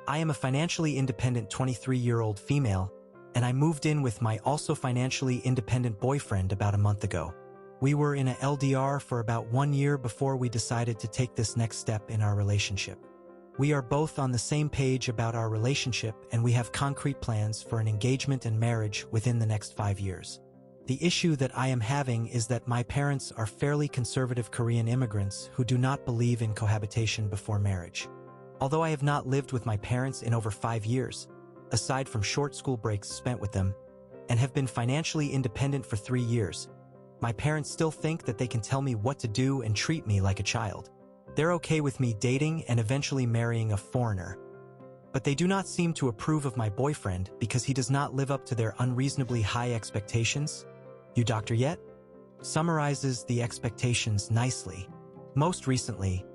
I am a financially independent 23-year-old female, and I moved in with my also financially independent boyfriend about a month ago. We were in a LDR for about 1 year before we decided to take this next step in our relationship. We are both on the same page about our relationship, and we have concrete plans for an engagement and marriage within the next 5 years. The issue that I am having is that my parents are fairly conservative Korean immigrants who do not believe in cohabitation before marriage. Although I have not lived with my parents in over 5 years, aside from short school breaks spent with them, and have been financially independent for 3 years, my parents still think that they can tell me what to do and treat me like a child. They're okay with me dating and eventually marrying a foreigner. But they do not seem to approve of my boyfriend because he does not live up to their unreasonably high expectations. You doctor yet? Summarizes the expectations nicely. Most recently,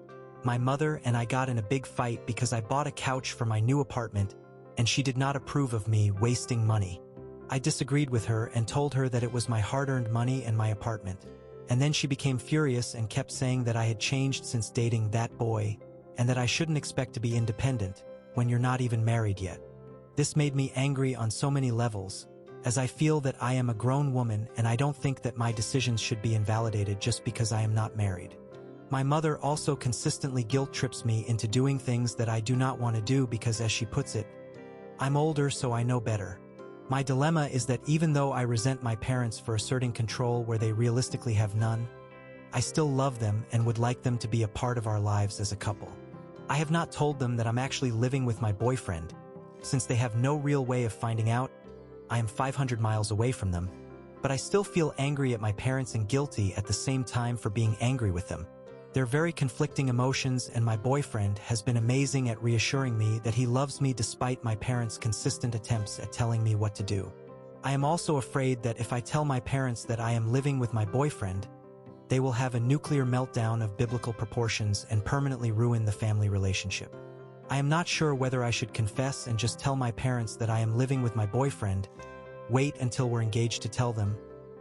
my mother and I got in a big fight because I bought a couch for my new apartment and she did not approve of me wasting money. I disagreed with her and told her that it was my hard-earned money and my apartment. And then she became furious and kept saying that I had changed since dating that boy and that I shouldn't expect to be independent when you're not even married yet. This made me angry on so many levels, as I feel that I am a grown woman and I don't think that my decisions should be invalidated just because I am not married. My mother also consistently guilt trips me into doing things that I do not want to do because, as she puts it, I'm older so I know better. My dilemma is that even though I resent my parents for asserting control where they realistically have none, I still love them and would like them to be a part of our lives as a couple. I have not told them that I'm actually living with my boyfriend, since they have no real way of finding out. I am 500 miles away from them, but I still feel angry at my parents and guilty at the same time for being angry with them. They're very conflicting emotions, and my boyfriend has been amazing at reassuring me that he loves me despite my parents' consistent attempts at telling me what to do. I am also afraid that if I tell my parents that I am living with my boyfriend, they will have a nuclear meltdown of biblical proportions and permanently ruin the family relationship. I am not sure whether I should confess and just tell my parents that I am living with my boyfriend, wait until we're engaged to tell them,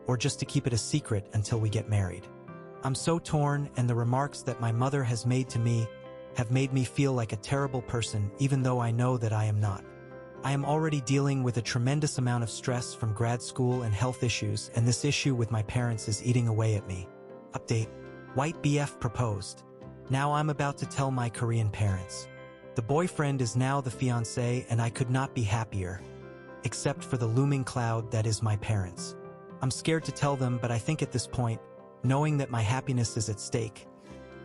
or just to keep it a secret until we get married. I'm so torn, and the remarks that my mother has made to me have made me feel like a terrible person, even though I know that I am not. I am already dealing with a tremendous amount of stress from grad school and health issues, and this issue with my parents is eating away at me. Update: White BF proposed. Now I'm about to tell my Korean parents. The boyfriend is now the fiancé, and I could not be happier, except for the looming cloud that is my parents. I'm scared to tell them, but I think at this point, knowing that my happiness is at stake,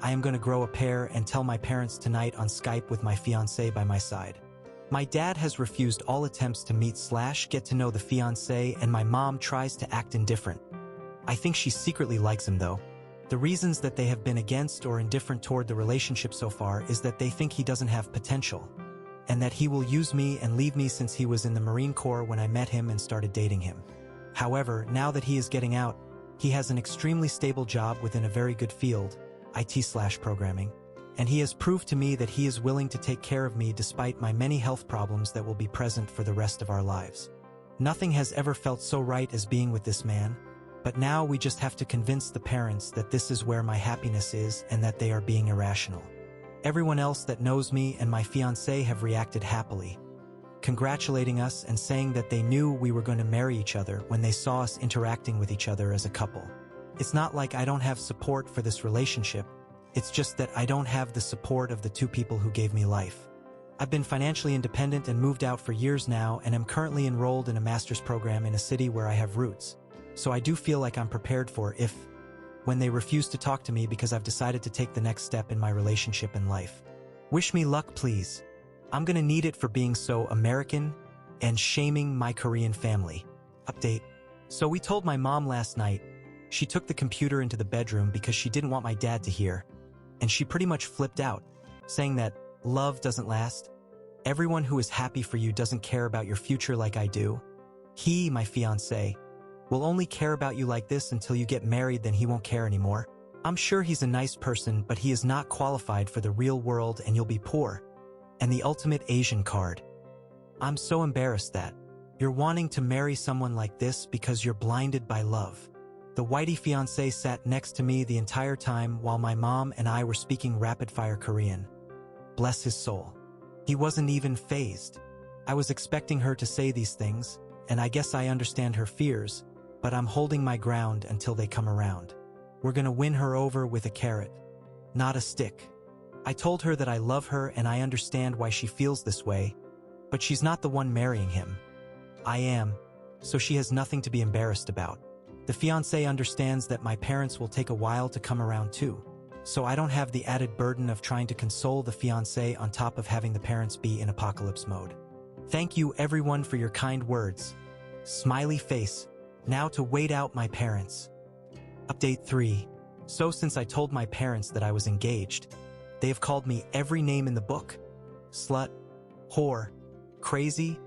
I am going to grow a pair and tell my parents tonight on Skype with my fiancé by my side. My dad has refused all attempts to meet/get to know the fiancé, and my mom tries to act indifferent. I think she secretly likes him though. The reasons that they have been against or indifferent toward the relationship so far is that they think he doesn't have potential, and that he will use me and leave me since he was in the Marine Corps when I met him and started dating him. However, now that he is getting out, he has an extremely stable job within a very good field, IT/programming, and he has proved to me that he is willing to take care of me despite my many health problems that will be present for the rest of our lives. Nothing has ever felt so right as being with this man, but now we just have to convince the parents that this is where my happiness is and that they are being irrational. Everyone else that knows me and my fiancé have reacted happily, congratulating us and saying that they knew we were going to marry each other when they saw us interacting with each other as a couple. It's not like I don't have support for this relationship, it's just that I don't have the support of the two people who gave me life. I've been financially independent and moved out for years now, and am currently enrolled in a master's program in a city where I have roots. So I do feel like I'm prepared for when they refuse to talk to me because I've decided to take the next step in my relationship and life. Wish me luck, please. I'm gonna need it for being so American and shaming my Korean family. Update: So we told my mom last night. She took the computer into the bedroom because she didn't want my dad to hear, and she pretty much flipped out, saying that love doesn't last. Everyone who is happy for you doesn't care about your future like I do. He, my fiancé, will only care about you like this until you get married, then he won't care anymore. I'm sure he's a nice person, but he is not qualified for the real world, and you'll be poor. And the ultimate Asian card. I'm so embarrassed that you're wanting to marry someone like this because you're blinded by love. The whitey fiancé sat next to me the entire time while my mom and I were speaking rapid-fire Korean. Bless his soul. He wasn't even fazed. I was expecting her to say these things, and I guess I understand her fears, but I'm holding my ground until they come around. We're gonna win her over with a carrot, not a stick. I told her that I love her and I understand why she feels this way, but she's not the one marrying him. I am, so she has nothing to be embarrassed about. The fiancé understands that my parents will take a while to come around too, so I don't have the added burden of trying to console the fiancé on top of having the parents be in apocalypse mode. Thank you everyone for your kind words. Smiley face. Now to wait out my parents. Update 3. So since I told my parents that I was engaged, they have called me every name in the book. Slut, whore, crazy,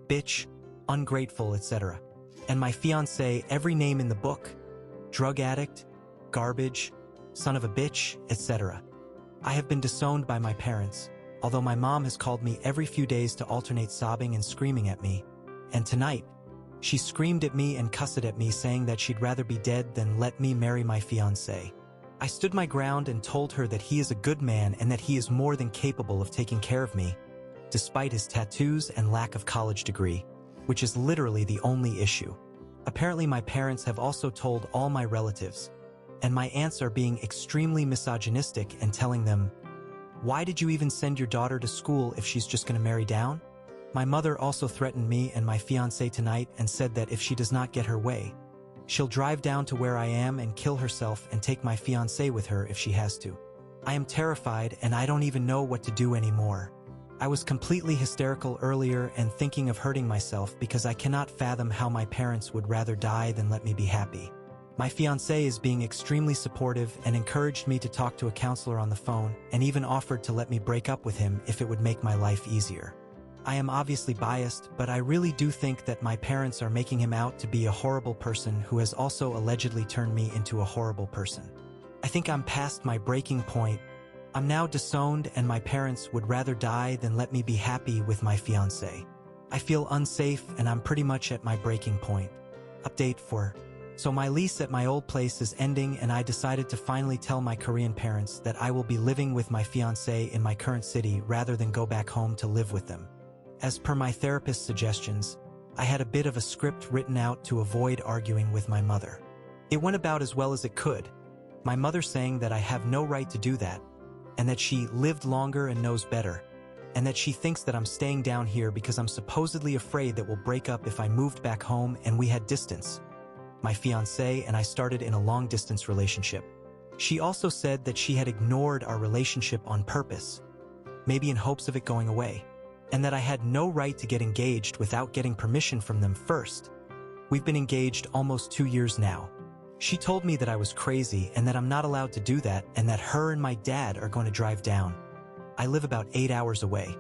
bitch, ungrateful, etc. And my fiancé every name in the book. Drug addict, garbage, son of a bitch, etc. I have been disowned by my parents, although my mom has called me every few days to alternate sobbing and screaming at me. And tonight, she screamed at me and cussed at me, saying that she'd rather be dead than let me marry my fiancé. I stood my ground and told her that he is a good man and that he is more than capable of taking care of me, despite his tattoos and lack of college degree, which is literally the only issue. Apparently my parents have also told all my relatives, and my aunts are being extremely misogynistic and telling them, "Why did you even send your daughter to school if she's just gonna marry down?" My mother also threatened me and my fiancé tonight and said that if she does not get her way, she'll drive down to where I am and kill herself and take my fiancé with her if she has to. I am terrified and I don't even know what to do anymore. I was completely hysterical earlier and thinking of hurting myself because I cannot fathom how my parents would rather die than let me be happy. My fiancé is being extremely supportive and encouraged me to talk to a counselor on the phone and even offered to let me break up with him if it would make my life easier. I am obviously biased, but I really do think that my parents are making him out to be a horrible person who has also allegedly turned me into a horrible person. I think I'm past my breaking point. I'm now disowned and my parents would rather die than let me be happy with my fiancé. I feel unsafe and I'm pretty much at my breaking point. Update 4. So my lease at my old place is ending and I decided to finally tell my Korean parents that I will be living with my fiancé in my current city rather than go back home to live with them. As per my therapist's suggestions, I had a bit of a script written out to avoid arguing with my mother. It went about as well as it could, my mother saying that I have no right to do that, and that she lived longer and knows better, and that she thinks that I'm staying down here because I'm supposedly afraid that we'll break up if I moved back home and we had distance. My fiancé and I started in a long-distance relationship. She also said that she had ignored our relationship on purpose, maybe in hopes of it going away, and that I had no right to get engaged without getting permission from them first. We've been engaged almost 2 years now. She told me that I was crazy and that I'm not allowed to do that and that her and my dad are going to drive down. I live about 8 hours away.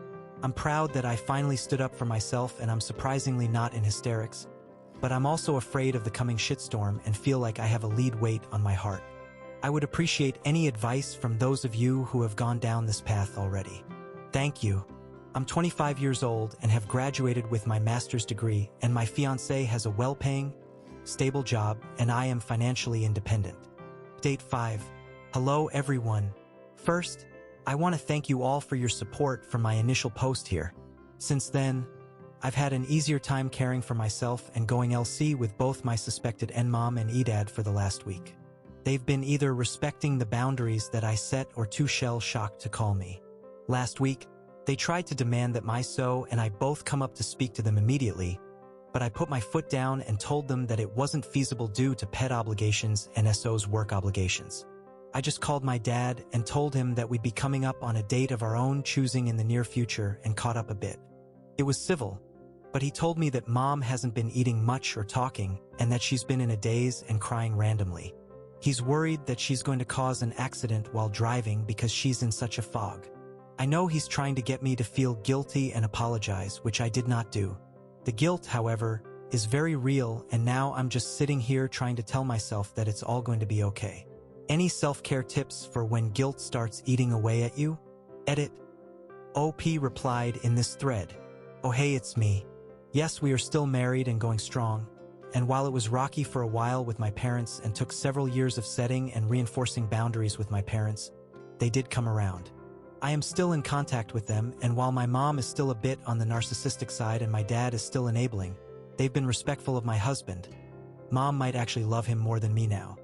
I'm proud that I finally stood up for myself and I'm surprisingly not in hysterics, but I'm also afraid of the coming shitstorm and feel like I have a lead weight on my heart. I would appreciate any advice from those of you who have gone down this path already. Thank you. I'm 25 years old and have graduated with my master's degree, and my fiancé has a well-paying, stable job, and I am financially independent. Date 5. Hello everyone. First, I want to thank you all for your support from my initial post here. Since then, I've had an easier time caring for myself and going LC with both my suspected NMOM and EDAD for the last week. They've been either respecting the boundaries that I set or too shell-shocked to call me. Last week, they tried to demand that my SO and I both come up to speak to them immediately, but I put my foot down and told them that it wasn't feasible due to pet obligations and SO's work obligations. I just called my dad and told him that we'd be coming up on a date of our own choosing in the near future and caught up a bit. It was civil, but he told me that mom hasn't been eating much or talking and that she's been in a daze and crying randomly. He's worried that she's going to cause an accident while driving because she's in such a fog. I know he's trying to get me to feel guilty and apologize, which I did not do. The guilt, however, is very real, and now I'm just sitting here trying to tell myself that it's all going to be okay. Any self-care tips for when guilt starts eating away at you? Edit. OP replied in this thread. Oh hey, it's me. Yes, we are still married and going strong, and while it was rocky for a while with my parents and took several years of setting and reinforcing boundaries with my parents, they did come around. I am still in contact with them, and while my mom is still a bit on the narcissistic side and my dad is still enabling, they've been respectful of my husband. Mom might actually love him more than me now.